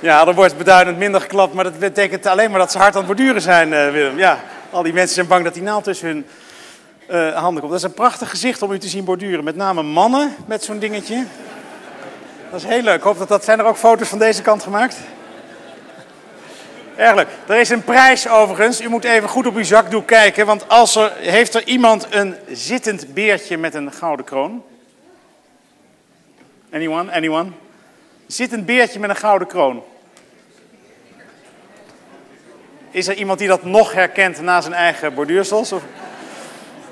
Ja, er wordt beduidend minder geklapt, maar dat betekent alleen maar dat ze hard aan het borduren zijn, Willem. Ja, al die mensen zijn bang dat die naald tussen hun handen komt. Dat is een prachtig gezicht om u te zien borduren. Met name mannen met zo'n dingetje. Dat is heel leuk. Ik hoop dat zijn er ook foto's van deze kant gemaakt? Erg leuk. Er is een prijs overigens. U moet even goed op uw zakdoek kijken, want heeft er iemand een zittend beertje met een gouden kroon? Anyone? Anyone? Zittend beertje met een gouden kroon. Is er iemand die dat nog herkent na zijn eigen borduursels? Of...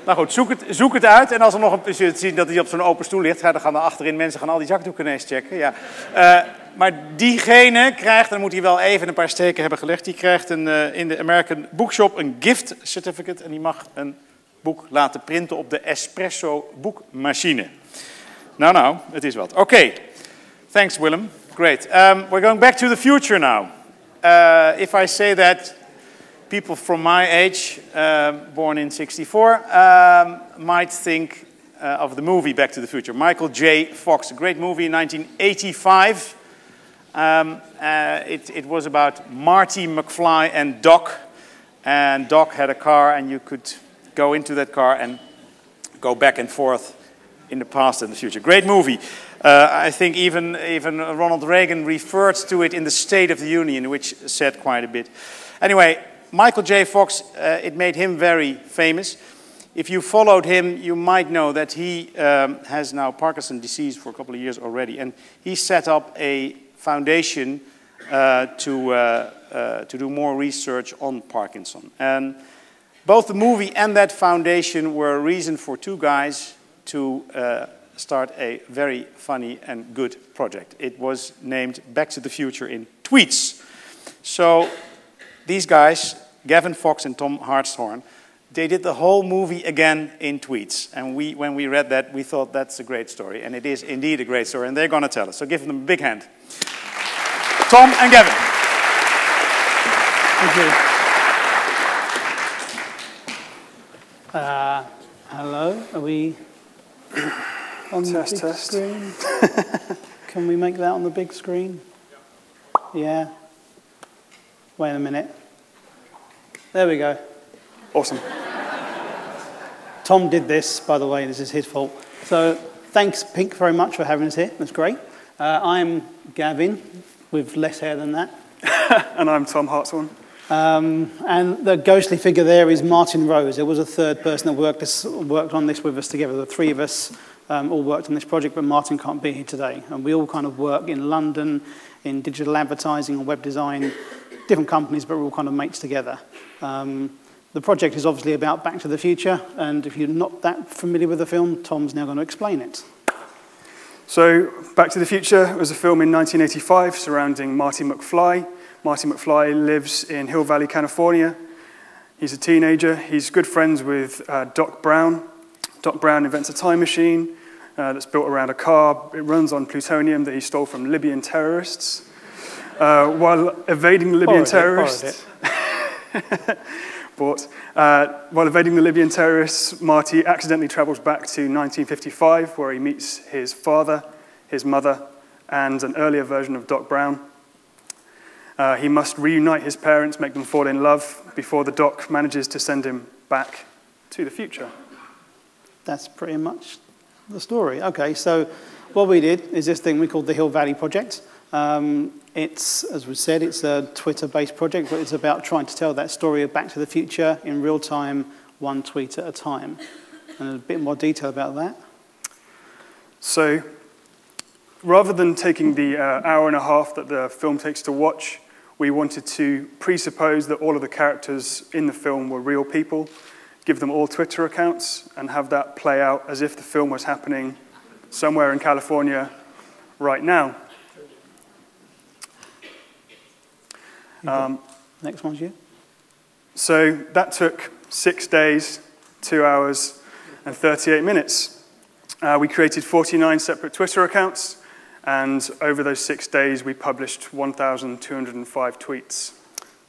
Nou goed, zoek het uit. En als er nog een zult zien dat hij op zo'n open stoel ligt, dan gaan er achterin mensen gaan al die zakdoeken ineens checken. Ja. Maar diegene krijgt, dan moet hij wel even een paar steken hebben gelegd, die krijgt in de American Bookshop een gift certificate en die mag een boek laten printen op de Espresso boekmachine. Nou, het is wat. Oké. Thanks, Willem. Great. We're going back to the future now. If I say that people from my age, born in '64, might think of the movie Back to the Future. Michael J. Fox, a great movie in 1985. It was about Marty McFly and Doc. And Doc had a car and you could go into that car and go back and forth in the past and the future. Great movie. I think even Ronald Reagan referred to it in the State of the Union, which said quite a bit. Anyway, Michael J. Fox, it made him very famous. If you followed him, you might know that he has now Parkinson's disease for a couple of years already. And he set up a foundation to do more research on Parkinson. And both the movie and that foundation were a reason for two guys to start a very funny and good project. It was named Back to the Future in Tweets. So these guys, Gavin Fox and Tom Hartshorn, they did the whole movie again in tweets. And when we read that, we thought that's a great story. And it is indeed a great story, and they're going to tell us. So give them a big hand. Tom and Gavin. Thank you. Hello, are we on the big screen? Can we make that on the big screen? Yeah. Wait a minute. There we go. Awesome. Tom did this, by the way, this is his fault. So thanks, PINC, very much for having us here. That's great. I'm Gavin, with less hair than that. And I'm Tom Hartshorn. And the ghostly figure there is Martin Rose. There was a third person that worked on this with us together. The three of us all worked on this project, but Martin can't be here today. And we all kind of work in London, in digital advertising and web design, different companies, but we're all kind of mates together. The project is obviously about Back to the Future, and if you're not that familiar with the film, Tom's now going to explain it. So, Back to the Future was a film in 1985 surrounding Marty McFly. Marty McFly lives in Hill Valley, California. He's a teenager. He's good friends with Doc Brown. Doc Brown invents a time machine that's built around a car. It runs on plutonium that he stole from Libyan terrorists. While evading the Libyan terrorists... while evading the Libyan terrorists, Marty accidentally travels back to 1955, where he meets his father, his mother, and an earlier version of Doc Brown. He must reunite his parents, make them fall in love, before the Doc manages to send him back to the future. That's pretty much the story. Okay, so what we did is this thing we called the Hill Valley Project. It's, as we said, it's a Twitter-based project, but it's about trying to tell that story of Back to the Future in real time, one tweet at a time. And a bit more detail about that. So, rather than taking the hour and a half that the film takes to watch, we wanted to presuppose that all of the characters in the film were real people, give them all Twitter accounts, and have that play out as if the film was happening somewhere in California right now. Next one's you. So that took 6 days, 2 hours, and 38 minutes. We created 49 separate Twitter accounts, and over those 6 days, we published 1,205 tweets.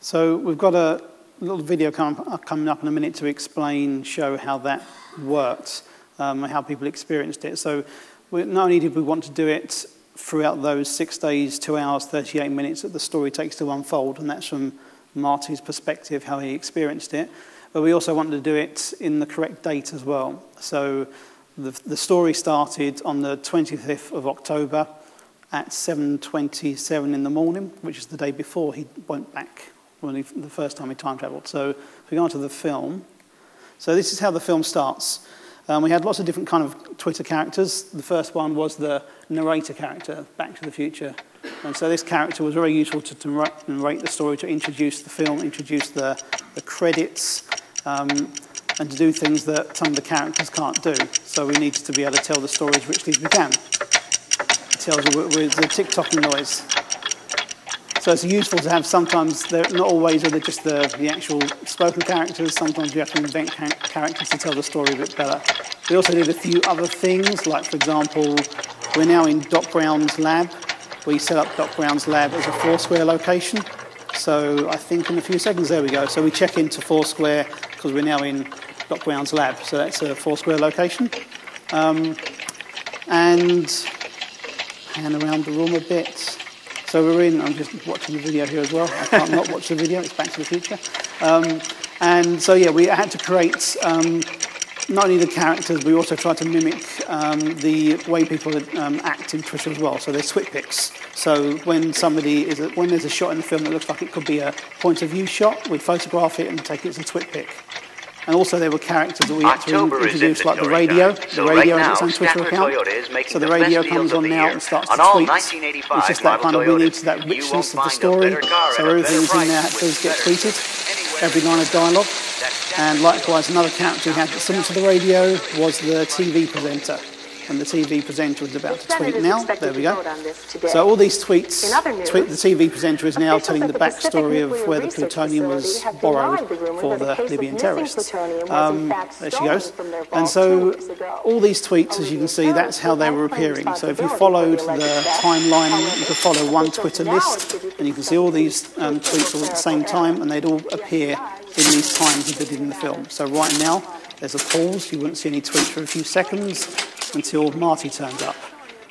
So we've got a little video coming up in a minute to show how that worked, and how people experienced it. So not only did we want to do it throughout those 6 days, 2 hours, 38 minutes that the story takes to unfold, and that's from Marty's perspective, how he experienced it. But we also wanted to do it in the correct date as well. So the story started on the 25th of October at 7:27 in the morning, which is the day before he went back, the first time he time travelled. So if we go on to the film, so this is how the film starts. We had lots of different kind of Twitter characters. The first one was the narrator character, Back to the Future. And so this character was very useful to narrate the story, to introduce the film, introduce the credits, and to do things that some of the characters can't do. So we needed to be able to tell the story as richly as we can. It tells you with the tick-tocking noise. So it's useful to have sometimes, not always are they just the actual spoken characters, sometimes you have to invent characters to tell the story a bit better. We also did a few other things, like for example, we're now in Doc Brown's lab. We set up Doc Brown's lab as a Foursquare location. So I think in a few seconds, there we go. So we check into Foursquare because we're now in Doc Brown's lab. So that's a Foursquare location. And pan around the room a bit. So we're in, I'm just watching the video here as well. I can't not watch the video, it's Back to the Future. And so yeah, we had to create not only the characters, we also tried to mimic the way people act in Twitter as well. So there's twit pics. So when there's a shot in the film that looks like it could be a point of view shot, we photograph it and take it as a twit pic. And also there were characters that we had to introduce, like the radio. The radio has its own Twitter account. So the radio comes on now and starts to tweet. It's just that kind of, we need that richness of the story. So everything's in there does get tweeted, every line of dialogue. And likewise, another character we had similar to the radio was the TV presenter. And the TV presenter is about to tweet now. There we go. So all these tweets, the TV presenter is now telling the backstory of where the plutonium was borrowed for the Libyan terrorists. There she goes. And so all these tweets, as you can see, that's how they were appearing. So if you followed the timeline, you could follow one Twitter list, and you can see all these tweets all at the same time, and they'd all appear in these times as they did in the film. So right now, there's a pause. You wouldn't see any tweets for a few seconds until Marty turns up.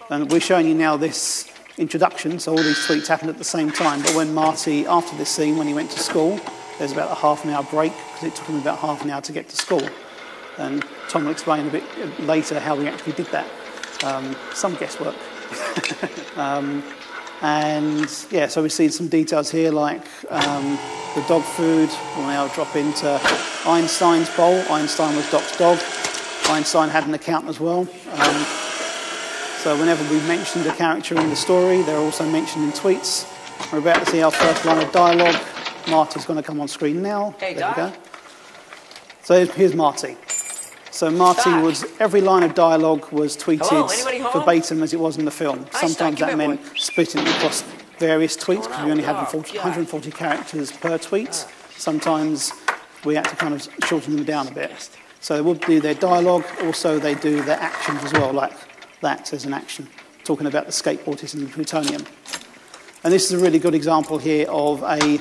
And we're showing you now this introduction, so all these tweets happened at the same time, but when Marty, after this scene, when he went to school, there's about a half-an-hour break, because it took him about half an hour to get to school. And Tom will explain a bit later how we actually did that. Some guesswork. And yeah, so we see some details here, like the dog food. We'll now drop into Einstein's bowl. Einstein was Doc's dog. Einstein had an account as well. So whenever we mentioned a character in the story, they're also mentioned in tweets. We're about to see our first line of dialogue. Marty's going to come on screen now. Hey, there we go. So here's Marty. So Marty was, every line of dialogue was tweeted verbatim as it was in the film. Sometimes that meant splitting across various tweets, because we only had 140 characters per tweet. Sometimes we had to kind of shorten them down a bit. So they would do their dialogue, also they do their actions as well, like that as an action, talking about the skateboarders and the plutonium. And this is a really good example here of a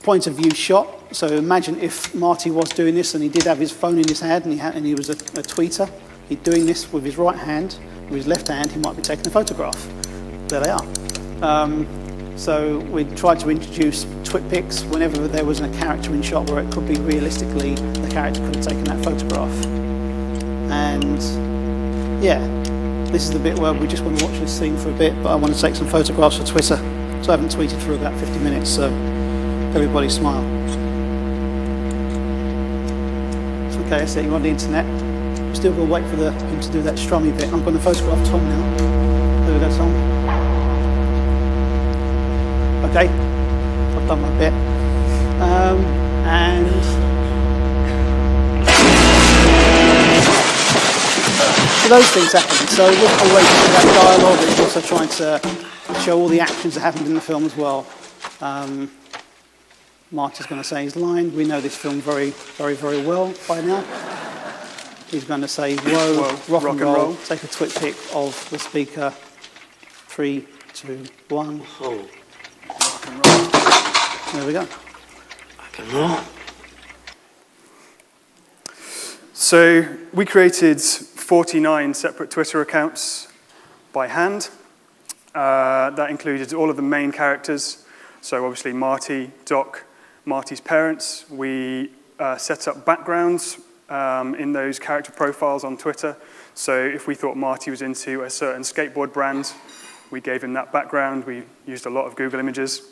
point of view shot. So imagine if Marty was doing this and he did have his phone in his hand and he was a tweeter, he's doing this with his right hand, with his left hand he might be taking a photograph. There they are. So we tried to introduce twit pics whenever there was a character in shot where it could be realistically the character could have taken that photograph. And yeah, this is the bit where we just want to watch this scene for a bit, but I want to take some photographs for Twitter. So I haven't tweeted for about 50 minutes, so everybody smile. Okay, so you're on the internet. We're still going to wait for him to do that strummy bit. I'm going to photograph Tom now. There we go, Tom. Okay, I've done my bit. So those things happen. So it wasn't always that dialogue, but it's also trying to show all the actions that happened in the film as well. Marty's going to say his line. We know this film very, very, very well by now. He's going to say, whoa, rock and roll. Take a twit pic of the speaker. 3, 2, 1. Whoa. Rock and roll. There we go. Rock and roll. So we created 49 separate Twitter accounts by hand. That included all of the main characters. So obviously Marty, Doc, Marty's parents. We set up backgrounds in those character profiles on Twitter. So if we thought Marty was into a certain skateboard brand, we gave him that background. We used a lot of Google images.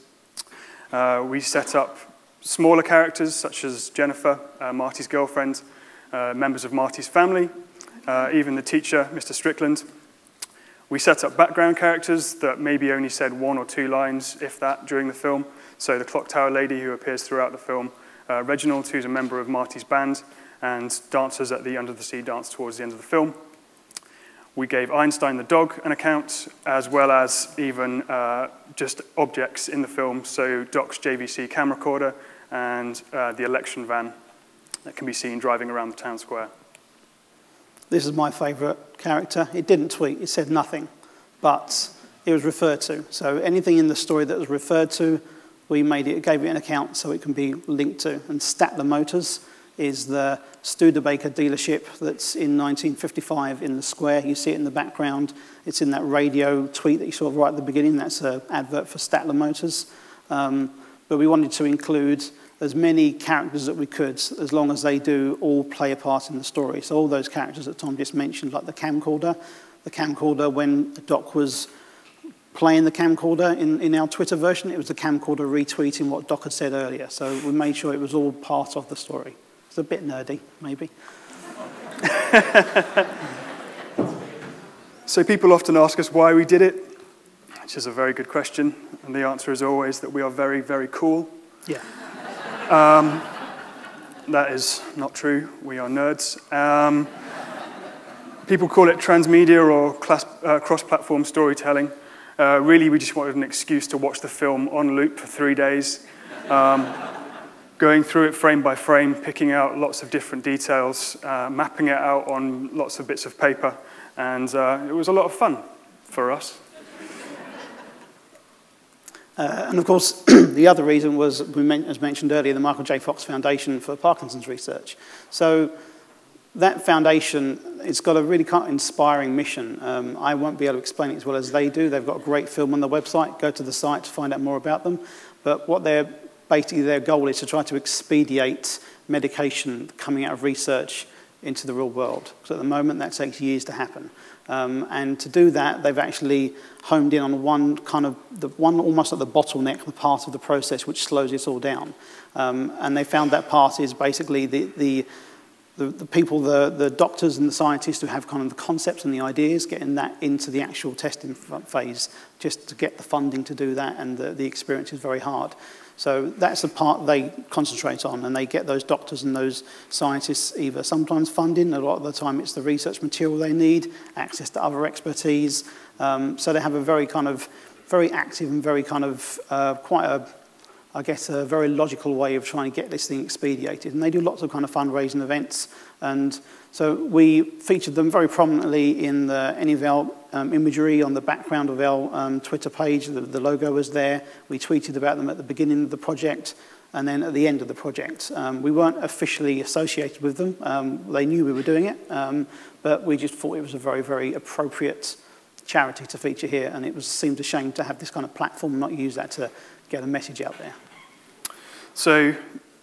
We set up smaller characters such as Jennifer, Marty's girlfriend, members of Marty's family, even the teacher, Mr. Strickland. We set up background characters that maybe only said 1 or 2 lines, if that, during the film. So the clock tower lady who appears throughout the film, Reginald, who's a member of Marty's band, and dancers at the Under the Sea dance towards the end of the film. We gave Einstein the dog an account, as well as even just objects in the film. So Doc's JVC camera recorder and the election van that can be seen driving around the town square. This is my favourite character. It didn't tweet, it said nothing, but it was referred to. So anything in the story that was referred to, we gave it an account so it can be linked to. And Statler Motors is the Studebaker dealership that's in 1955 in the square. You see it in the background. It's in that radio tweet that you saw right at the beginning. That's an advert for Statler Motors. But we wanted to include as many characters that we could, as long as they do all play a part in the story. So all those characters that Tom just mentioned, like the camcorder when Doc was playing the camcorder in our Twitter version, it was the camcorder retweeting what Doc had said earlier. So we made sure it was all part of the story. It's a bit nerdy, maybe. So people often ask us why we did it, which is a very good question. And the answer is always that we are very, very cool. Yeah. That is not true. We are nerds. People call it transmedia or cross-platform storytelling. Really, we just wanted an excuse to watch the film on loop for 3 days, going through it frame by frame, picking out lots of different details, mapping it out on lots of bits of paper, and it was a lot of fun for us. And of course, the other reason was, as mentioned earlier, the Michael J. Fox Foundation for Parkinson's Research. So that foundation, it's got a really kind of inspiring mission. I won't be able to explain it as well as they do. They've got a great film on their website. Go to the site to find out more about them. But what basically their goal is to try to expedite medication coming out of research into the real world. So at the moment, that takes years to happen. And to do that, they've actually homed in on one almost like the bottleneck, the part of the process which slows it all down. And they found that part is basically the people, the doctors and the scientists who have kind of the concepts and the ideas, getting that into the actual testing phase, just to get the funding to do that, and the experience is very hard. So that's the part they concentrate on, and they get those doctors and those scientists either sometimes funding, a lot of the time it's the research material they need, access to other expertise. So they have a very active and very kind of a very logical way of trying to get this thing expedited. And they do lots of kind of fundraising events. And so we featured them very prominently in any of our imagery on the background of our Twitter page. The logo was there. We tweeted about them at the beginning of the project and then at the end of the project. We weren't officially associated with them. They knew we were doing it, but we just thought it was a very, very appropriate charity to feature here, and it seemed a shame to have this kind of platform and not use that to get a message out there. So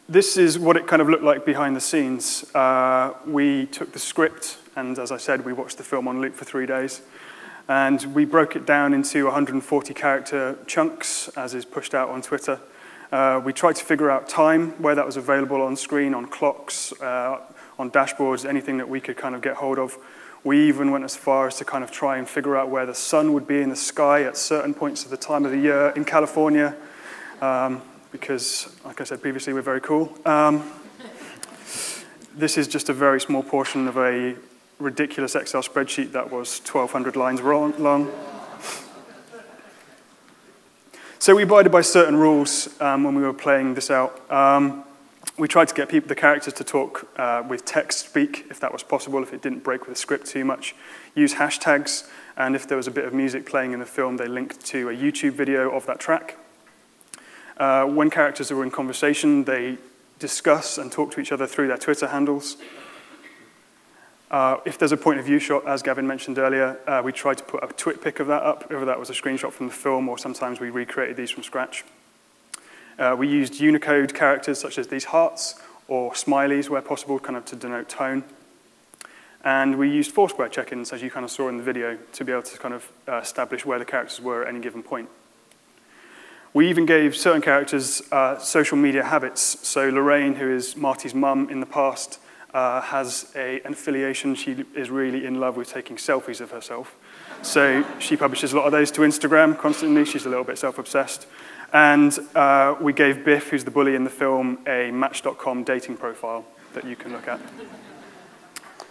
this is what it kind of looked like behind the scenes. We took the script, and as I said, we watched the film on loop for 3 days. And we broke it down into 140 character chunks, as is pushed out on Twitter. We tried to figure out time, where that was available on screen, on clocks, on dashboards, anything that we could kind of get hold of. We even went as far as to kind of try and figure out where the sun would be in the sky at certain points of the time of the year in California, because, like I said previously, we're very cool. This is just a very small portion of a ridiculous Excel spreadsheet that was 1,200 lines long. So we abided by certain rules when we were playing this out. We tried to get the characters to talk with text speak, if that was possible, if it didn't break with the script too much. Use hashtags, and if there was a bit of music playing in the film, they linked to a YouTube video of that track. When characters are in conversation, they discuss and talk to each other through their Twitter handles. If there's a point of view shot, as Gavin mentioned earlier, we tried to put a twit pic of that up, whether that was a screenshot from the film or sometimes we recreated these from scratch. We used Unicode characters such as these hearts or smileys where possible, kind of to denote tone. And we used Foursquare check-ins, as you kind of saw in the video, to be able to kind of establish where the characters were at any given point. We even gave certain characters social media habits. So Lorraine, who is Marty's mum in the past, has an affiliation. She is really in love with taking selfies of herself. So she publishes a lot of those to Instagram constantly. She's a little bit self-obsessed. And we gave Biff, who's the bully in the film, a Match.com dating profile that you can look at.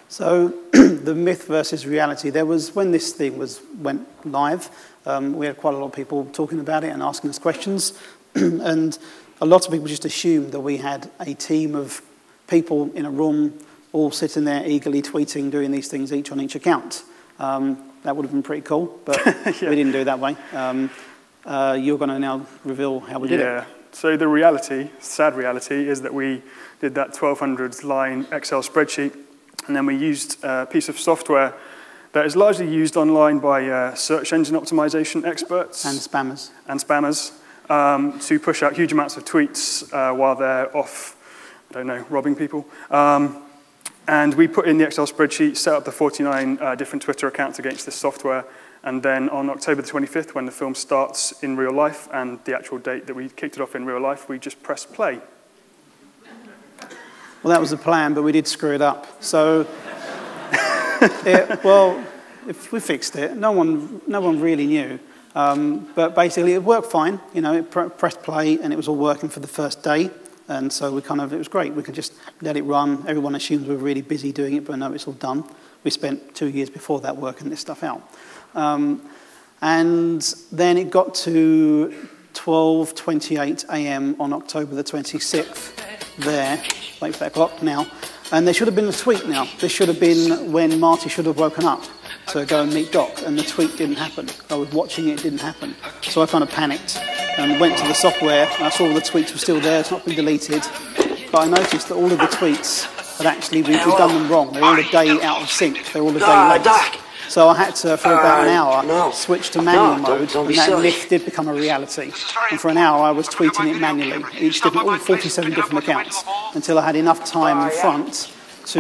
So the myth versus reality, there was, when this thing went live, we had quite a lot of people talking about it and asking us questions. And a lot of people just assumed that we had a team of people in a room all sitting there eagerly tweeting, doing these things each on each account. That would have been pretty cool, but yeah. We didn't do it that way. You're going to now reveal how we did it. Yeah, so the reality, sad reality, is that we did that 1,200-line Excel spreadsheet, and then we used a piece of software that is largely used online by search engine optimization experts. And spammers. And spammers, to push out huge amounts of tweets while they're off, I don't know, robbing people. And we put in the Excel spreadsheet, set up the 49 different Twitter accounts against this software, and then on October the 25th, when the film starts in real life, and the actual date that we kicked it off in real life, we just press play. Well, that was the plan, but we did screw it up. So, if we fixed it. No one really knew. But basically, it worked fine. You know, it pressed play, and it was all working for the first day. And so it was great. We could just let it run. Everyone assumes we're really busy doing it, but no, it's all done. We spent 2 years before that working this stuff out. And then it got to 12:28 a.m. on October the 26th. There, wait for that clock now. And there should have been a tweet now. This should have been when Marty should have woken up to go and meet Doc, and the tweet didn't happen. I was watching it, it didn't happen. So I kind of panicked and went to the software, and I saw all the tweets were still there, it's not been deleted. But I noticed that all of the tweets had actually, we'd done them wrong. They're all a day out of sync, they're all a day late. So I had to, for about an hour, switch to manual mode, and that myth did become a reality. And for an hour, I was tweeting it manually, all 47 different accounts, until I had enough time in front to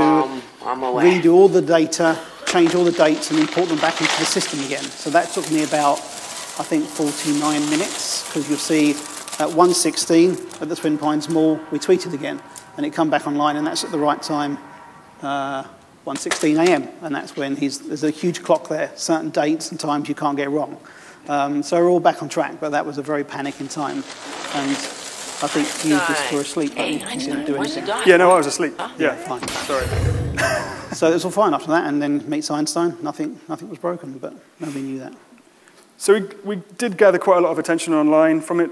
redo all the data, change all the dates, and import them back into the system again. So that took me about, I think, 49 minutes, because you'll see at 1:16 at the Twin Pines Mall, we tweeted again, and it come back online, and that's at the right time. 1:16 a.m. and that's when there's a huge clock there, certain dates and times you can't get wrong. So we're all back on track, but that was a very panicking time. And I think you just were asleep, but you didn't do anything. Yeah, no, I was asleep. Yeah, fine. Sorry. So it was all fine after that, and then meets Einstein, nothing was broken, but nobody knew that. So we did gather quite a lot of attention online from it.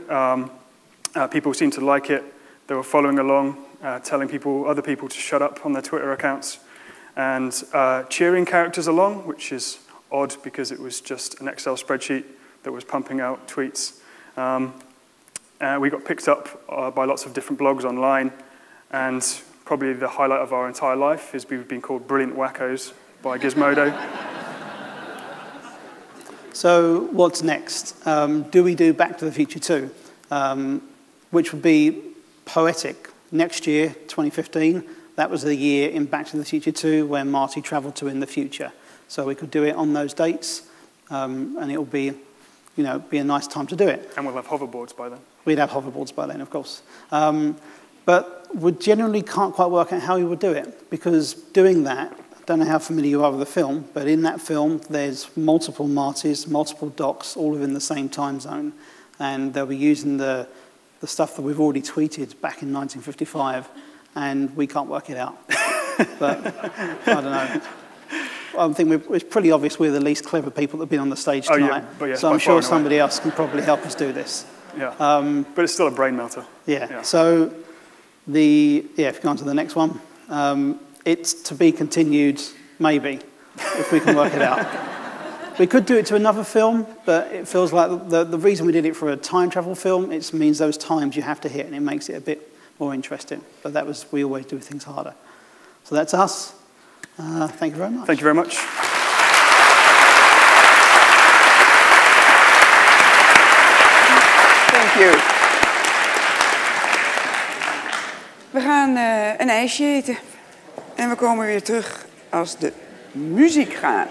People seemed to like it. They were following along, telling other people to shut up on their Twitter accounts, and cheering characters along, which is odd because it was just an Excel spreadsheet that was pumping out tweets. We got picked up by lots of different blogs online, and probably the highlight of our entire life is we've been called Brilliant Wackos by Gizmodo. So what's next? Do we do Back to the Future 2? Which would be poetic. Next year, 2015, that was the year in Back to the Future 2 where Marty travelled to in the future. So we could do it on those dates, and it'll be, be a nice time to do it. And we'll have hoverboards by then. We'd have hoverboards by then, of course. But we generally can't quite work out how we would do it, because doing that, I don't know how familiar you are with the film, but in that film, there's multiple Martys, multiple Docs, all within the same time zone. And they'll be using the stuff that we've already tweeted back in 1955, and we can't work it out. But I don't know. I think it's pretty obvious we're the least clever people that have been on the stage tonight. Yeah, so I'm sure somebody else can probably help us do this. Yeah, but it's still a brain melter. Yeah. So if you go on to the next one, it's to be continued, maybe, if we can work it out. We could do it to another film, but it feels like the reason we did it for a time travel film, it means those times you have to hit, and it makes it a bit more interesting. But we always do things harder. So that's us. Thank you very much. Thank you very much. Thank you. We gaan een ijsje eten. En we komen weer terug als de muziek gaat.